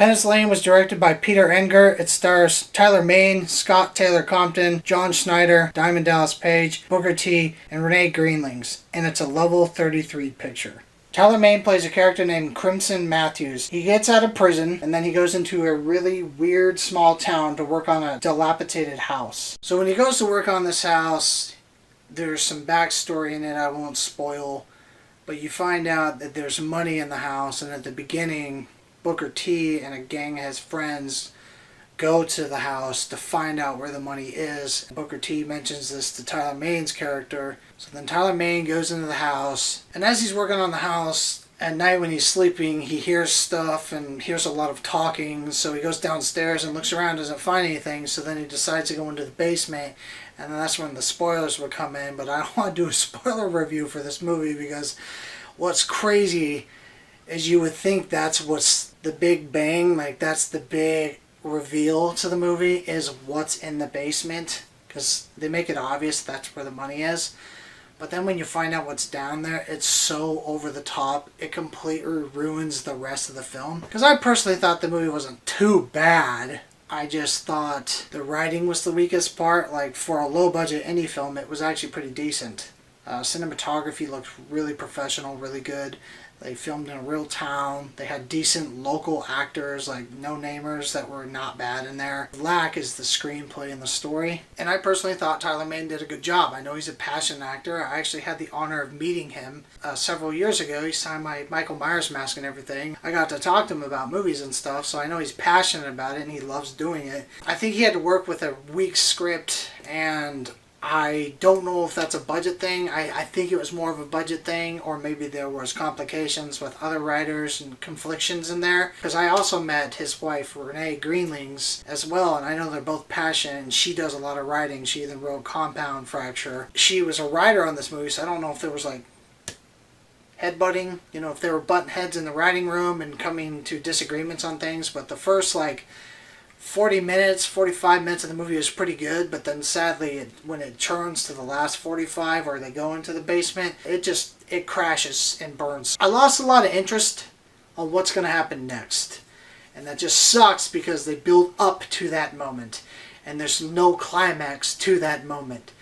Penace Lane was directed by Peter Engert. It stars Tyler Mane, Scott Taylor-Compton, John Schneider, Diamond Dallas Page, Booker T, and Renae Geerlings, and it's a level 33 picture. Tyler Mane plays a character named Crimson Matthews. He gets out of prison, and then he goes into a really weird small town to work on a dilapidated house. So when he goes to work on this house, there's some backstory in it I won't spoil, but you find out that there's money in the house, and at the beginning, Booker T and a gang of his friends go to the house to find out where the money is. Booker T mentions this to Tyler Mane's character. So then Tyler Mane goes into the house, and as he's working on the house, at night when he's sleeping, he hears stuff and hears a lot of talking, so he goes downstairs and looks around, doesn't find anything, so then he decides to go into the basement, and then that's when the spoilers would come in. But I don't want to do a spoiler review for this movie, because what's crazy is you would think that's what's the big bang, like that's the big reveal to the movie, is what's in the basement, because they make it obvious that's where the money is. But then when you find out what's down there, it's so over the top, it completely ruins the rest of the film. Because I personally thought the movie wasn't too bad. I just thought the writing was the weakest part. Like, for a low budget indie film, it was actually pretty decent. Cinematography looked really professional, really good. They filmed in a real town. They had decent local actors, like no-namers that were not bad in there. The lack is the screenplay and the story. And I personally thought Tyler Mane did a good job. I know he's a passionate actor. I actually had the honor of meeting him several years ago. He signed my Michael Myers mask and everything. I got to talk to him about movies and stuff, so I know he's passionate about it and he loves doing it. I think he had to work with a weak script, and I don't know if that's a budget thing. I think it was more of a budget thing, or maybe there was complications with other writers and conflictions in there. Because I also met his wife, Renae Geerlings, as well, and I know they're both passionate, and she does a lot of writing. She even wrote Compound Fracture. She was a writer on this movie, so I don't know if there was like headbutting, you know, if they were butting heads in the writing room and coming to disagreements on things. But the first like 40 minutes, 45 minutes of the movie is pretty good, but then sadly, when it turns to the last 45 or they go into the basement, it crashes and burns. I lost a lot of interest on what's going to happen next. And that just sucks, because they build up to that moment, and there's no climax to that moment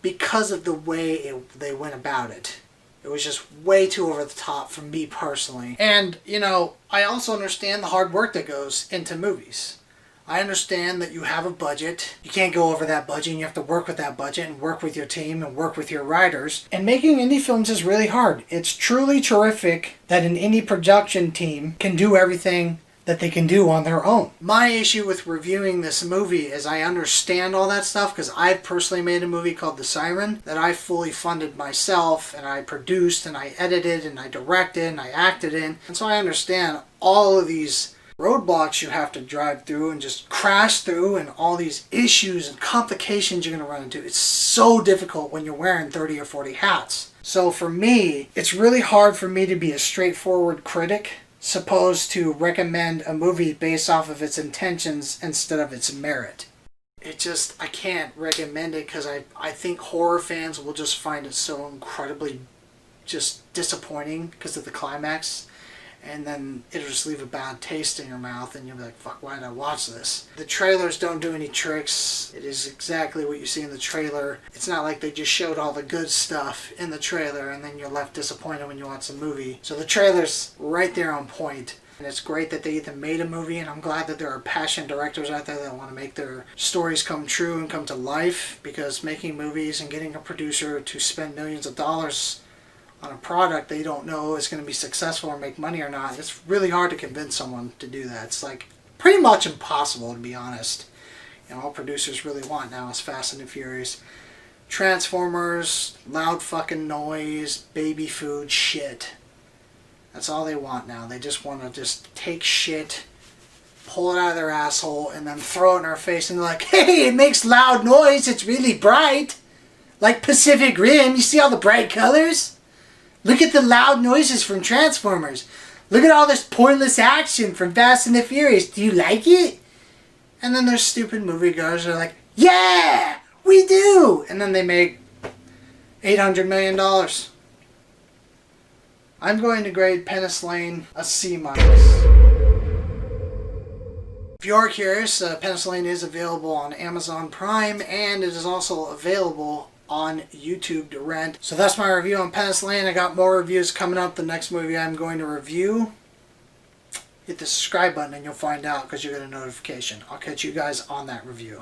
because of the way they went about it. It was just way too over the top for me personally. And, you know, I also understand the hard work that goes into movies. I understand that you have a budget. You can't go over that budget, and you have to work with that budget and work with your team and work with your writers. And making indie films is really hard. It's truly terrific that an indie production team can do everything that they can do on their own. My issue with reviewing this movie is I understand all that stuff, because I've personally made a movie called The Siren that I fully funded myself, and I produced and I edited and I directed and I acted in. And so I understand all of these roadblocks you have to drive through and just crash through, and all these issues and complications you're going to run into. It's so difficult when you're wearing 30 or 40 hats. So for me, it's really hard for me to be a straightforward critic supposed to recommend a movie based off of its intentions instead of its merit. I can't recommend it, because I think horror fans will just find it so incredibly just disappointing because of the climax. And then it'll just leave a bad taste in your mouth, and you'll be like, fuck, why did I watch this? The trailers don't do any tricks. It is exactly what you see in the trailer. It's not like they just showed all the good stuff in the trailer and then you're left disappointed when you watch the movie. So the trailer's right there on point. And it's great that they even made a movie, and I'm glad that there are passionate directors out there that want to make their stories come true and come to life, because making movies and getting a producer to spend millions of dollars on a product they don't know is going to be successful or make money or not, it's really hard to convince someone to do that. It's like pretty much impossible, to be honest. You know, all producers really want now is Fast and the Furious. Transformers, loud fucking noise, baby food, shit. That's all they want now. They just want to just take shit, pull it out of their asshole, and then throw it in our face, and they're like, hey, it makes loud noise, it's really bright. Like Pacific Rim, you see all the bright colors? Look at the loud noises from Transformers. Look at all this pointless action from Fast and the Furious. Do you like it? And then there's stupid moviegoers that are like, yeah, we do. And then they make $800 million. I'm going to grade Penace Lane a C-. If you are curious, Penace Lane is available on Amazon Prime, and it is also available on YouTube to rent. So that's my review on Penace Lane. I got more reviews coming up. The next movie I'm going to review, hit the subscribe button and you'll find out because you'll get a notification. I'll catch you guys on that review.